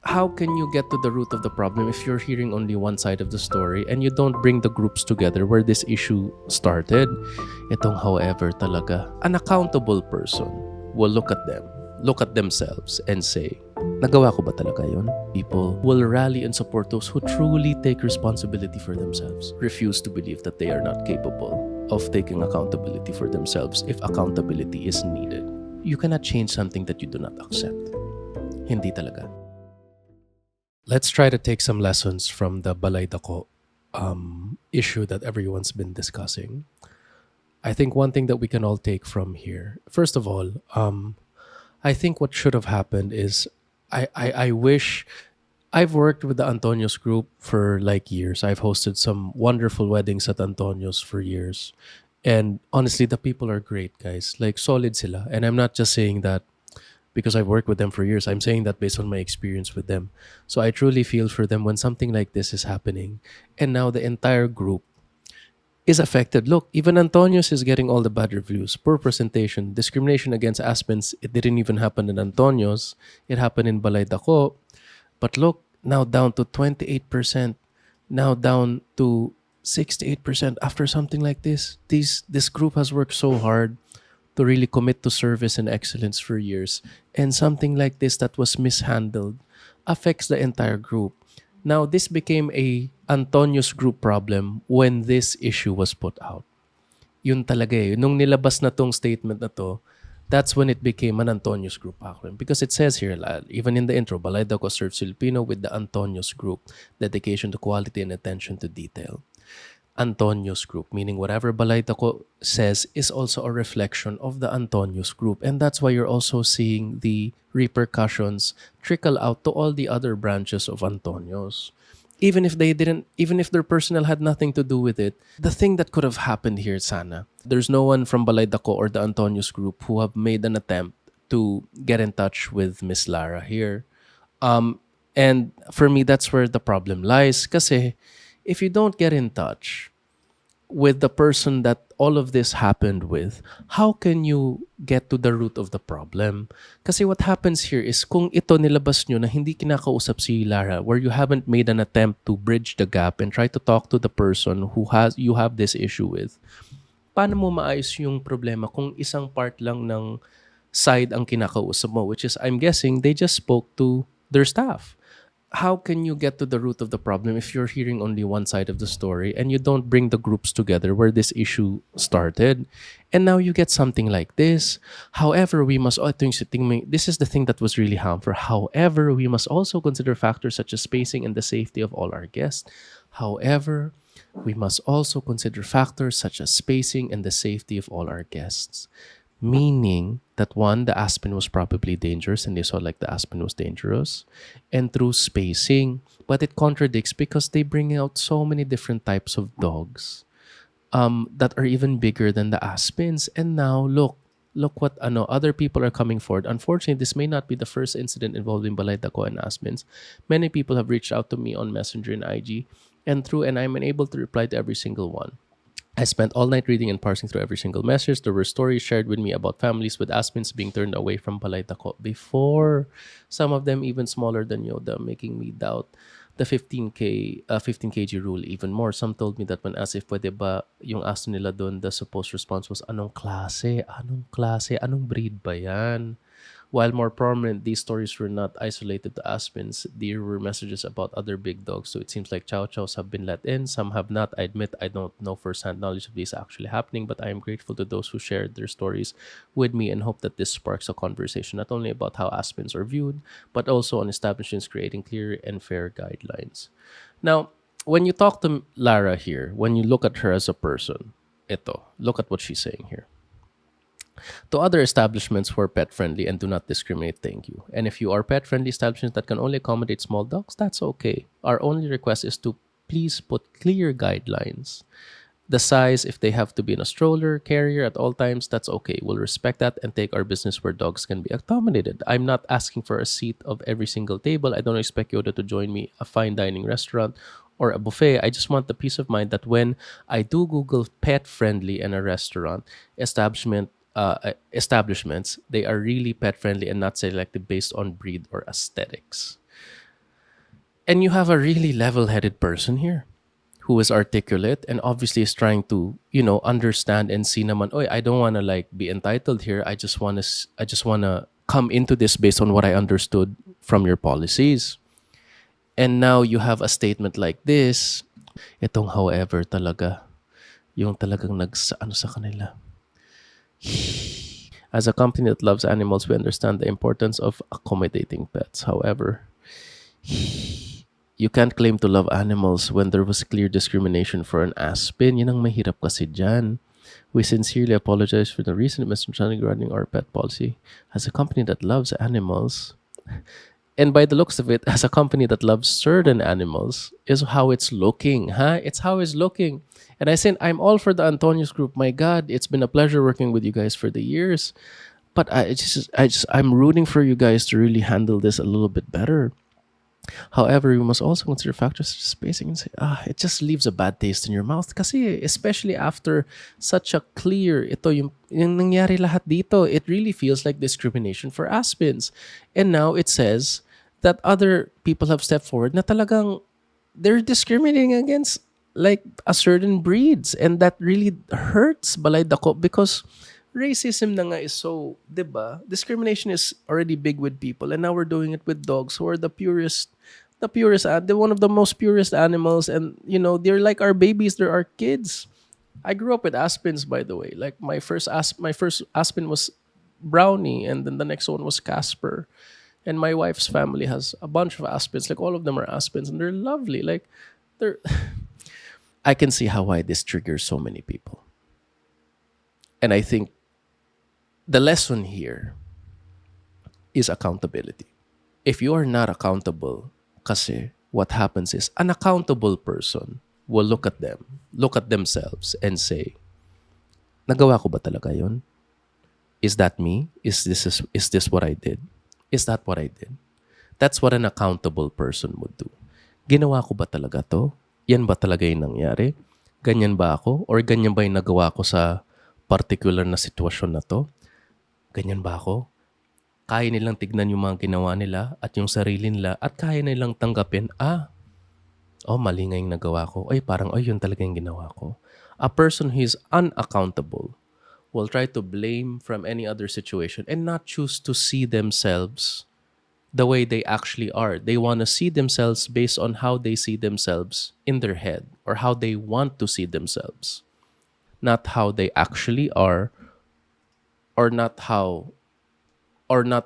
how can you get to the root of the problem if you're hearing only one side of the story and you don't bring the groups together where this issue started? Itong however talaga, an accountable person will look at themselves and say, nagawa ko ba talaga yun? People will rally and support those who truly take responsibility for themselves, refuse to believe that they are not capable of taking accountability for themselves if accountability is needed. You cannot change something that you do not accept. Hindi talaga. Let's try to take some lessons from the Balay Dako issue that everyone's been discussing. I think one thing that we can all take from here, first of all, I think what should have happened is I wish I've worked with the Antonio's group for like years. I've hosted some wonderful weddings at Antonio's for years. And honestly, the people are great, guys. Like solid sila. And I'm not just saying that because I've worked with them for years. I'm saying that based on my experience with them. So I truly feel for them when something like this is happening. And now the entire group is affected. Look, even Antonio's is getting all the bad reviews. Poor presentation, discrimination against Aspens. It didn't even happen in Antonio's. It happened in Balay Dako. But look, now down to 28%, now down to 68% after something like this. This group has worked so hard to really commit to service and excellence for years. And something like this that was mishandled affects the entire group. Now, this became a Antonio's group problem when this issue was put out. Yun talaga eh. Nung nilabas na tong statement na to, that's when it became an Antonio's group problem. Because it says here, even in the intro, Balay Dako serves Filipino with the Antonio's group, dedication to quality and attention to detail. Antonio's group, meaning whatever Balay Dako says is also a reflection of the Antonio's group. And that's why you're also seeing the repercussions trickle out to all the other branches of Antonio's. Even if they didn't, even if their personnel had nothing to do with it, the thing that could have happened here, Sana, there's no one from Balay Dako or the Antonio's group who have made an attempt to get in touch with Miss Lara here. And for me, that's where the problem lies. Kasi if you don't get in touch with the person that all of this happened with, how can you get to the root of the problem? Kasi what happens here is kung ito nilabas nyo na hindi kinakausap si Lara, where you haven't made an attempt to bridge the gap and try to talk to the person who you have this issue with, paano mo maayos yung problema kung isang part lang ng side ang kinakausap mo, which is, I'm guessing, they just spoke to their staff. How can you get to the root of the problem if you're hearing only one side of the story and you don't bring the groups together where this issue started? And now you get something like this. However, we must, this is the thing that was really harmful. However, we must also consider factors such as spacing and the safety of all our guests. However, we must also consider factors such as spacing and the safety of all our guests. Meaning that one, the aspen was probably dangerous and they saw like the aspen was dangerous. And through spacing, but it contradicts because they bring out so many different types of dogs that are even bigger than the aspens. And now look what other people are coming forward. Unfortunately, this may not be the first incident involving Balay Dako and aspens. Many people have reached out to me on Messenger and IG and I'm unable to reply to every single one. I spent all night reading and parsing through every single message. There were stories shared with me about families with aspens being turned away from Balay Dako before. Some of them even smaller than Yoda, making me doubt the 15 kg rule even more. Some told me that when asked if pwede ba yung aso nila doon, the supposed response was, anong klase? Anong klase? Anong breed ba yan? While more prominent, these stories were not isolated to aspens. There were messages about other big dogs. So it seems like chow chows have been let in. Some have not. I admit I don't know firsthand knowledge of this actually happening, but I am grateful to those who shared their stories with me and hope that this sparks a conversation not only about how aspens are viewed, but also on establishments creating clear and fair guidelines. Now, when you talk to Lara here, when you look at her as a person, look at what she's saying here. To other establishments who are pet friendly and do not discriminate, thank you. And if you are pet friendly establishments that can only accommodate small dogs, that's okay. Our only request is to please put clear guidelines. The size, if they have to be in a stroller carrier at all times, that's okay. We'll respect that and take our business where dogs can be accommodated. I'm not asking for a seat of every single table. I don't expect Yoda to join me a fine dining restaurant or a buffet. I just want the peace of mind that when I do Google pet friendly in a restaurant establishments, they are really pet friendly and not selected based on breed or aesthetics. And you have a really level-headed person here who is articulate and obviously is trying to, understand and see naman, oy, I don't want to like be entitled here. I just want to come into this based on what I understood from your policies. And now you have a statement like this. Itong however talaga, yung talagang ano sa kanila. As a company that loves animals, we understand the importance of accommodating pets. However, you can't claim to love animals when there was clear discrimination for an aspen. Yan ang mahirap kasi dyan. We sincerely apologize for the recent misunderstanding regarding our pet policy. As a company that loves animals, and by the looks of it, as a company that loves certain animals, is how it's looking, huh? It's how it's looking. And I said, I'm all for the Antonius group. My God, it's been a pleasure working with you guys for the years. But I'm rooting for you guys to really handle this a little bit better. However, you must also consider factors such as spacing and say, it just leaves a bad taste in your mouth. Kasi especially after such a clear, ito yung nangyari lahat dito, it really feels like discrimination for aspens. And now it says that other people have stepped forward na talagang they're discriminating against like a certain breeds, and that really hurts Balay Dako because racism na nga is so, 'di ba? Discrimination is already big with people, and now we're doing it with dogs who are they're one of the most purest animals, and they're like our babies, they're our kids. I grew up with aspens, by the way. Like my first aspen was Brownie, and then the next one was Casper. And my wife's family has a bunch of aspens. Like all of them are aspens, and they're lovely. Like they're I can see why this triggers so many people. And I think the lesson here is accountability. If you are not accountable, kasi what happens is an accountable person will look at themselves and say, nagawa ko ba talaga yun? Is that me? Is this what I did? Is that what I did? That's what an accountable person would do. Ginawa ko ba talaga to? Yan ba talaga yung nangyari? Ganyan ba ako? Or ganyan ba yung nagawa ko sa particular na sitwasyon na to? Ganyan ba ako? Kaya nilang tignan yung mga ginawa nila at yung sarili nila at kaya nilang tanggapin, mali nga yung nagawa ko. Yun talaga yung ginawa ko. A person who is unaccountable will try to blame from any other situation and not choose to see themselves the way they actually are. They want to see themselves based on how they see themselves in their head or how they want to see themselves, not how they actually are, or not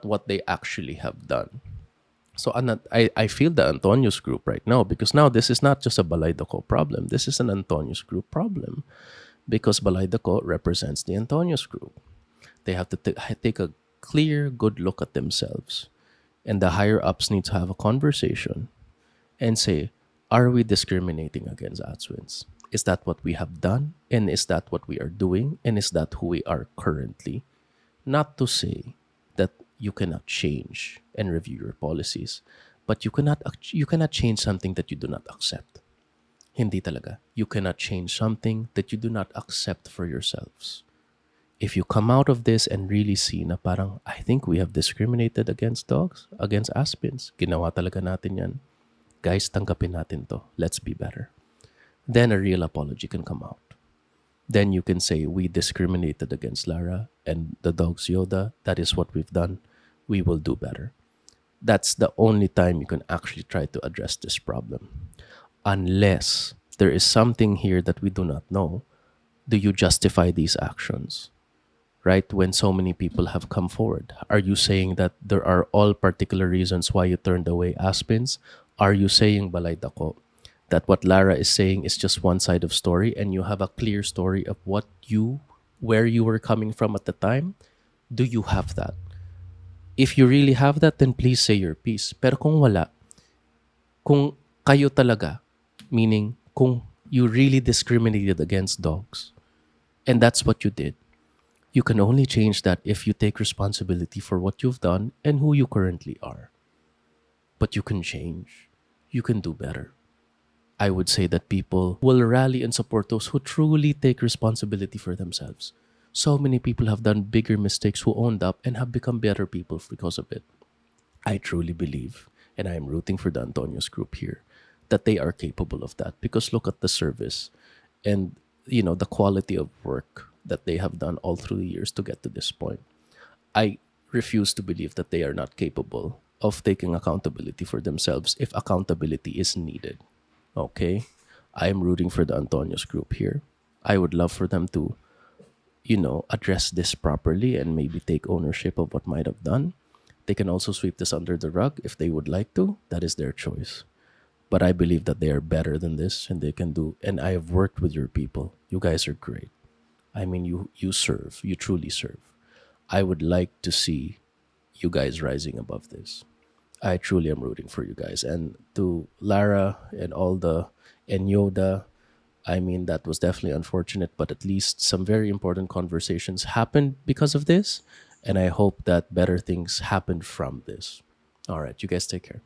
what they actually have done. So I feel the Antonius group right now, because now this is not just a Balay Dako problem. This is an Antonius group problem, because Balay Dako represents the Antonius group. They have to take a clear, good look at themselves. And the higher ups need to have a conversation and say, are we discriminating against Atswins? Is that what we have done? And is that what we are doing? And is that who we are currently? Not to say that you cannot change and review your policies, but you cannot change something that you do not accept. Hindi talaga. You cannot change something that you do not accept for yourselves. If you come out of this and really see na parang, I think we have discriminated against dogs, against aspens, ginawa talaga natin yan. Guys, tanggapin natin to. Let's be better. Then a real apology can come out. Then you can say, we discriminated against Lara and the dog's Yoda. That is what we've done. We will do better. That's the only time you can actually try to address this problem. Unless there is something here that we do not know, do you justify these actions? Right? When so many people have come forward, are you saying that there are all particular reasons why you turned away aspens? Are you saying, Balay Dako, that what Lara is saying is just one side of story and you have a clear story of where you were coming from at the time? Do you have that? If you really have that, then please say your piece. Pero kung wala, kung kayo talaga, meaning kung you really discriminated against dogs, and that's what you did, you can only change that if you take responsibility for what you've done and who you currently are. But you can change. You can do better. I would say that people will rally and support those who truly take responsibility for themselves. So many people have done bigger mistakes who owned up and have become better people because of it. I truly believe. and I am rooting for the Antonios group here, that they are capable of that. Because look at the service and the quality of work that they have done all through the years to get to this point. I refuse to believe that they are not capable of taking accountability for themselves if accountability is needed. Okay? I am rooting for the Antonios group here. I would love for them to, address this properly and maybe take ownership of what might have done. They can also sweep this under the rug if they would like to. That is their choice. But I believe that they are better than this and they can do. And I have worked with your people. You guys are great. I mean, you serve. You truly serve. I would like to see you guys rising above this. I truly am rooting for you guys. And to Lara and all the and Yoda, I mean, that was definitely unfortunate, but at least some very important conversations happened because of this. And I hope that better things happened from this. All right, you guys take care.